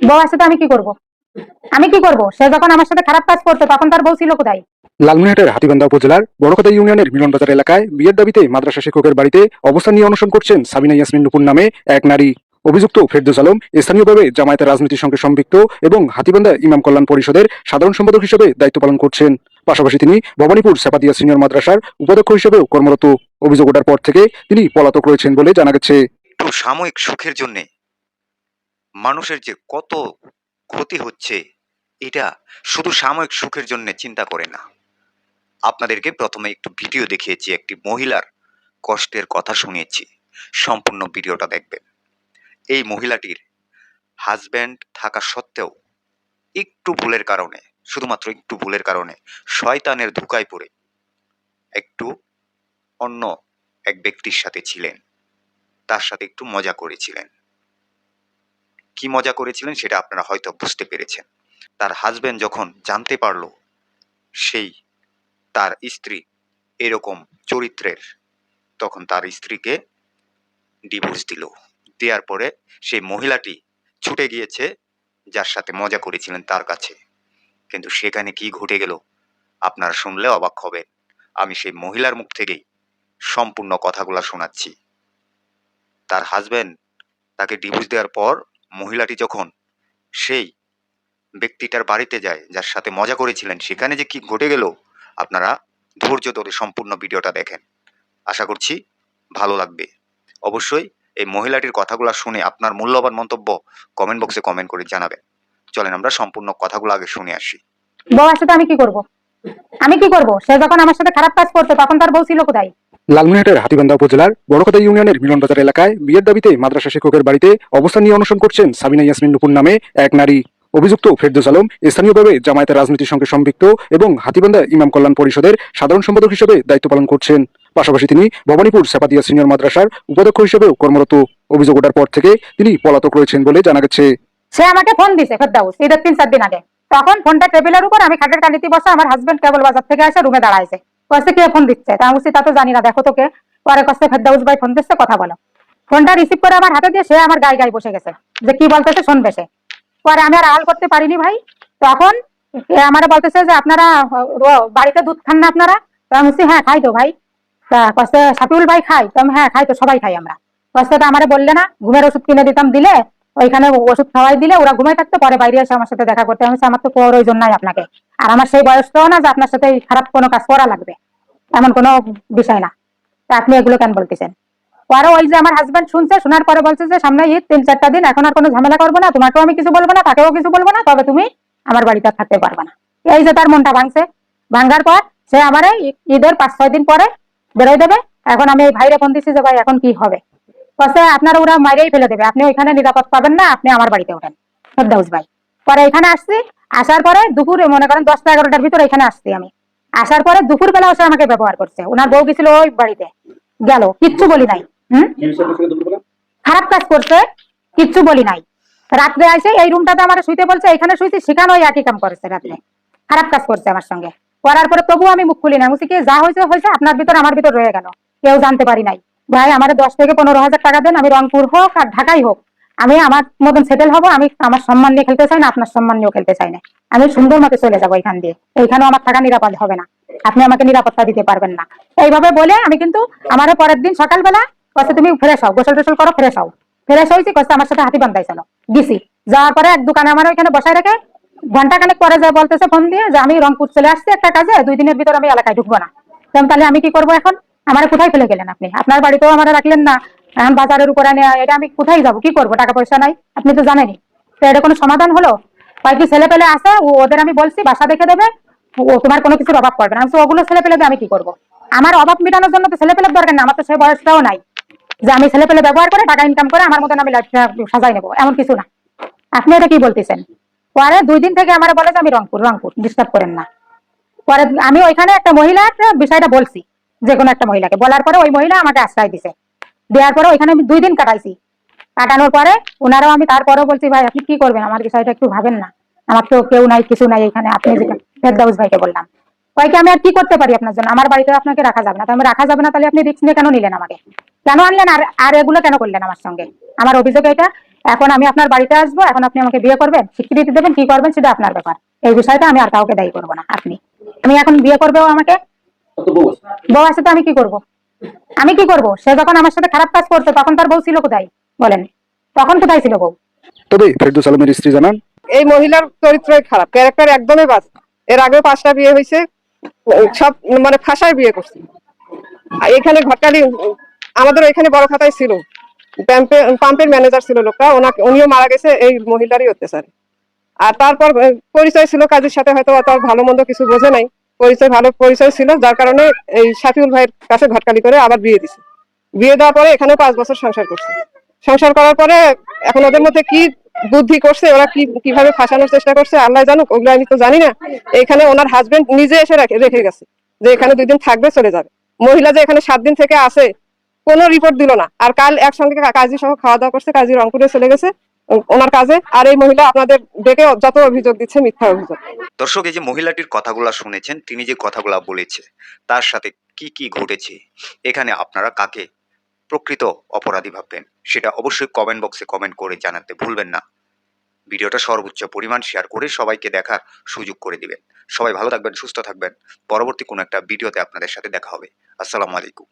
বউ আছে তো আমি কি করব? আমি কি করব? সে যখন আমার সাথে খারাপ কাজ করতো তখন তার বউ ছিল কোথায়? লালমনিরহাটের হাতীবান্ধা উপজেলার বড়কদা ইউনিয়নের মিলনবাজার এলাকায় বিয়ের দাবিতে মাদ্রাসা শিক্ষকের বাড়িতে অবস্থান নিয়ে অনশন করছেন সাবিনা ইয়াসমিন নুপুর নামে এক নারী। অভিযুক্ত ফেরদৌস আলম স্থানীয়ভাবে জামায়াতের রাজনীতির সঙ্গে সম্পৃক্ত এবং হাতীবান্ধা ইমাম কল্যাণ পরিষদের সাধারণ সম্পাদক হিসেবে দায়িত্ব পালন করছেন। পাশাপাশি তিনি ভবানীপুর সেপাতিয়া সিনিয়র মাদ্রাসার উপাধ্যক্ষ হিসেবেও কর্মরত। অভিযোগ ওঠার পর থেকে তিনি পলাতক রয়েছেন বলে জানা গেছে। একটু সাময়িক সুখের জন্যে মানুষের যে কত ক্ষতি হচ্ছে, এটা শুধু সাময়িক সুখের জন্য চিন্তা করে না। আপনাদেরকে প্রথমে একটু ভিডিও দেখিয়েছি, একটি মহিলার কষ্টের কথা শুনিয়েছি। সম্পূর্ণ ভিডিওটা দেখবেন। এই মহিলাটির হাজব্যান্ড থাকা সত্ত্বেও একটু ভুলের কারণে, শুধুমাত্র একটু ভুলের কারণে শয়তানের ধোঁকায় পড়ে একটু অন্য এক ব্যক্তির সাথে ছিলেন, তার সাথে একটু মজা করেছিলেন। কি মজা করেছিলেন সেটা আপনারা হয়তো বুঝতে পেরেছেন। তার হাজব্যান্ড যখন জানতে পারলো সেই তার স্ত্রী এরকম চরিত্রের, তখন তার স্ত্রীকে ডিভোর্স দিল। দেওয়ার পরে সেই মহিলাটি ছুটে গিয়েছে যার সাথে মজা করেছিলেন তার কাছে। কিন্তু সেখানে কি ঘটে গেল আপনারা শুনলে অবাক হবেন। আমি সেই মহিলার মুখ থেকেই সম্পূর্ণ কথাগুলো শোনাচ্ছি। তার হাজব্যান্ড তাকে ডিভোর্স দেওয়ার পর মহিলাটি যখন সেই ব্যক্তিটার বাড়িতে যায় যার সাথে মজা করেছিলেন, সেখানে যে কি ঘটে গেল আপনারা ধৈর্য ধরে সম্পূর্ণ ভিডিওটা দেখেন। আশা করছি ভালো লাগবে। অবশ্যই এই মহিলাটির কথাগুলো শুনে আপনার মূল্যবান মন্তব্য কমেন্ট বক্সে কমেন্ট করে জানাবেন। চলেন আমরা সম্পূর্ণ কথাগুলো আগে শুনে আসি। বউ আছে তো আমি কি করব? আমি কি করব? সে যখন আমার সাথে খারাপ কাজ করতো তখন তার বউ ছিল কোথায়? লালমনিরহাটের হাতীবান্ধা উপজেলার বড়কদা ইউনিয়নের মিলনবাজার এলাকায় বিয়ের দাবিতে মাদ্রাসা শিক্ষকের বাড়িতে অবস্থান নিয়ে অনশন করছেন সাবিনা ইয়াসমিন নুপুর নামে এক নারী। অভিযুক্ত ফেরদৌস আলম স্থানীয়ভাবে জামায়াতের রাজনীতির সঙ্গে সম্পৃক্ত এবং হাতীবান্ধা ইমাম কল্যাণ পরিষদের সাধারণ সম্পাদক হিসেবে দায়িত্ব পালন করছেন। পাশাপাশি তিনি ভবানীপুর সেপাতিয়া সিনিয়র মাদ্রাসার উপাধ্যক্ষ হিসেবেও কর্মরত। অভিযোগ ওঠার পর থেকে তিনি পলাতক রয়েছেন বলে জানা গেছে। সে আমাকে ফোন দিছে ফেরদাউস ঈদের 3-4 দিন আগে। তখন ফোনটা টেবিলের উপর, আমি খাটের কানিতে বসে, আমার হাজবেন্ড কেবল বাজার থেকে এসে রুমে দাঁড়াইছে। কইছে কে ফোন দিচ্ছে? তা আমি বলছি তা তো জানি না, দেখো তোকে। পরে কইছে ফেরদাউস ভাই ফোন দিচ্ছে, কথা বলো। ফোনটা রিসিভ করে আমার হাতে দিয়ে সে আমার গায়ে গায়ে বসে গেছে যে কি বলতেছে শুনবে সে। পরে আমি আর আড়াল করতে পারিনি ভাই। তখন আমার বলতেছে যে আপনারা বাড়িতে দুধ খান না আপনারা? তো আমি বলছি হ্যাঁ খাই তো ভাই। তা কইছে সাপিউল ভাই খাই? তো আমি হ্যাঁ খাই তো, সবাই খাই আমরা। কইছে তা আমারে বললে না, ঘুমের ওষুধ কিনে দিতাম, দিলে ওইখানে ওষুধ খাওয়াই দিলে ওরা ঘুমাই থাকতে, পরে বাইরে এসে আমার সাথে দেখা করতে। আমি বলছি আমার তো প্রয়োজন নাই আপনাকে, আর আমার সেই বয়সটাও না যে আপনার সাথে এই খারাপ কোনো কাজ করা লাগবে, এমন কোনো বিষয় না। তা আপনি এগুলো কেন বলতেছেন? পরে ওই যে আমার হাজবেন্ড শুনছে, শোনার পরে বলছে যে সামনে ঈদ, 3-4টা দিন, এখন আর কোনো ঝামেলা করবো না, তোমাকেও আমি কিছু বলবো না, তাকেও কিছু বলবো না, তবে তুমি আমার বাড়িতে আর থাকতে পারবে না। এই যে তার মনটা ভাঙছে। ভাঙার পর সে আমারে ঈদের 5-6 দিন পরে বেরোয় দেবে। এখন আমি এই ভাইরে ফোন দিচ্ছি যে ভাই এখন কি হবে? বলছে আপনারা ওরা মাইরেই ফেলে দেবে, আপনি ওইখানে নিরাপদ পাবেন না, আপনি আমার বাড়িতে ওঠেন ফেরদাউস ভাই। পরে এখানে আসছি, আসার পরে দুপুরে মনে করেন 10টা-11টার ভিতরে এখানে আসছি আমি। আসার পরে দুপুর বেলা সে আমাকে ব্যবহার করছে। ওনার বউ গেছিল ওই বাড়িতে, গেল, কিচ্ছু বলি নাই। খারাপ কাজ করছে, কিচ্ছু বলি নাই। রাত্রে আসে এই রুমটাতে আমার শুইতে বলছে, এখানে শুইছি, সেখানে ওই একই কাম করেছে। রাত্রে খারাপ কাজ করছে আমার সঙ্গে। করার পরে তবুও আমি মুখ খুলি না। বলছি কি যা হয়েছে হয়েছে, আপনার ভিতর আমার ভিতর রয়ে গেল, কেউ জানতে পারি নাই। ভাই আমার 10 থেকে 15 হাজার টাকা দেন, আমি রংপুর হোক আর ঢাকাই হোক, আমি আমার মতন সেটেল হবো। আমি আমার সম্মান নিয়ে খেলতে চাই না, আপনার সম্মান নিয়েও খেলতে চাই না। আমি সুন্দর মতো চলে যাবো এখান দিয়ে, এইখানেও আমার থাকা নিরাপদ হবে না, আপনি আমাকে নিরাপত্তা দিতে পারবেন না। এইভাবে বলে আমি কিন্তু আমারও পরের দিন সকালবেলা কষ্ট তুমি ফ্রেশ হও, গোসল টোসল করো, ফ্রেশ হও। ফ্রেশ হয়েছি, কষ্ট আমার সাথে হাতি বান্ধাই চলো গেছি। যাওয়ার পরে এক দোকানে আমার ওইখানে বসায় রেখে ঘন্টাখানেক পরে যায় বলতেছে ফোন দিয়ে যে আমি রংপুর চলে আসছি একটা কাজে, 2 দিনের ভিতর আমি এলাকায় ঢুকবো না। তাহলে আমি কি করবো এখন? আমার কোথায় ফেলে গেলেন আপনি? আপনার বাড়িতেও আমার রাখলেন না, এখন বাজারের উপরে নেওয়া, এটা আমি কোথায় যাবো, কি করবো? টাকা পয়সা নাই, আপনি তো জানেনই। তো এটা কোনো সমাধান হলো? কয়েকটি ছেলে পেলে আছে, ওদের আমি বলছি বাসা দেখে দেবে, ও তোমার কোনো কিছুর অভাব পড়বে না। আমি ওগুলো ছেলে পেলে আমি কি করবো? আমার অভাব মেটানোর জন্য তো ছেলে পেলের দরকার না, আমার তো সেই বয়সটাও নাই যে আমি ছেলে পেলে ব্যবহার করে টাকা ইনকাম করে আমার মতন আমি লাইফটা সাজাই নেবো, এমন কিছু না। আপনি এটা কি বলতেছেন? পরে 2 দিন থেকে আমার বলে যে আমি রংপুর রংপুর ডিস্টার্ব করেন না। পরে আমি ওইখানে একটা মহিলার বিষয়টা বলছি, যে কোনো একটা মহিলাকে বলার পরে ওই মহিলা আমাকে আশ্রয় দিছে। দেওয়ার পরে ওইখানে আমি 2 দিন কাটাইছি। কাটানোর পরে ওনারাও, আমি তারপরেও বলছি ভাই আপনি কি করবেন, আমার বিষয়টা একটু ভাবেন না, আমার তো কেউ নাই কিছু নাই এখানে। আপনি যেটা ফেরদাউস ভাইকে বললাম, ভাইকে আমি আর কি করতে পারি আপনার জন্য? আমার বাড়িতে আপনাকে রাখা যাবে না, তো আমি রাখা যাবে না, তাহলে আপনি রিস্ক নিয়ে কেন নিলেন আমাকে? কেন আনলেন? আর আর এগুলো কেন করলেন আমার সঙ্গে? আমার অভিযোগ এটা। এখন আমি আপনার বাড়িতে আসবো, এখন আপনি আমাকে বিয়ে করবেন, স্বীকৃতি দেবেন, কি করবেন সেটা আপনার ব্যাপার। এই বিষয়টা আমি আর কাউকে দায়ী করবো না। আমি এখন বিয়ে করবেও আমাকে, বউ আছে তো আমি কি করব? আমি কি করব? সে যখন আমার সাথে খারাপ কাজ করতো তখন তার বউ ছিল কোথায় বলেন? তখন কোথায় ছিল বউ? তবে ফেরদৌস আলমের স্ত্রী জানান, এই মহিলার চরিত্রই খারাপ, ক্যারেক্টার একদমই বাজে। এর আগেও 5টা বিয়ে হয়েছে, সব মানে ফাঁসায় বিয়ে করছে। আর এখানে ঘটকালি আমাদের এখানে বড় খাতায় ছিল, পাম্পের ম্যানেজার ছিল লোকটা, উনিও মারা গেছে এই মহিলারই অত্যাচারে। আর তারপর পরিচয় ছিল কাজের সাথে, হয়তো অত ভালো মন্দ কিছু বোঝে নাই, ভালো পরিচয় ছিল, যার কারণে এই শাফিউল ভাইয়ের কাছে ঘটকালি করে আবার বিয়ে দিছে। বিয়ে দেওয়ার পরে এখানে 5 বছর সংসার করছে। সংসার করার পরে এখন ওদের মধ্যে কি বুদ্ধি করছে, ওরা কিভাবে ফাঁসানোর চেষ্টা করছে আল্লাহ জানুক, ওগুলো আমি তো জানি না। এখানে ওনার হাজবেন্ড নিজে এসে রেখে গেছে যে এখানে 2 দিন থাকবে, চলে যাবে। মহিলা যে এখানে 7 দিন থেকে আসে, কোনো রিপোর্ট দিল না। আর কাল একসঙ্গে কাজী সহ খাওয়া দাওয়া করছে, কাজী রংপুরে চলে গেছে ওনার কাজে। আর এই মহিলা আপনাদের ডেকে যত অভিযোগ দিচ্ছে মিথ্যা অভিযোগ। দর্শক, এই যে মহিলাটির কথাগুলা শুনেছেন, তিনি যে কথাগুলা বলেছে তার সাথে কি কি ঘটেছে, এখানে আপনারা কাকে প্রকৃত অপরাধী ভাববেন সেটা অবশ্যই কমেন্ট বক্সে কমেন্ট করে জানাতে ভুলবেন না। ভিডিওটা সর্বোচ্চ পরিমাণ শেয়ার করে সবাইকে দেখার সুযোগ করে দিবেন। সবাই ভালো থাকবেন, সুস্থ থাকবেন। পরবর্তী কোনো একটা ভিডিওতে আপনাদের সাথে দেখা হবে। আসসালামু আলাইকুম।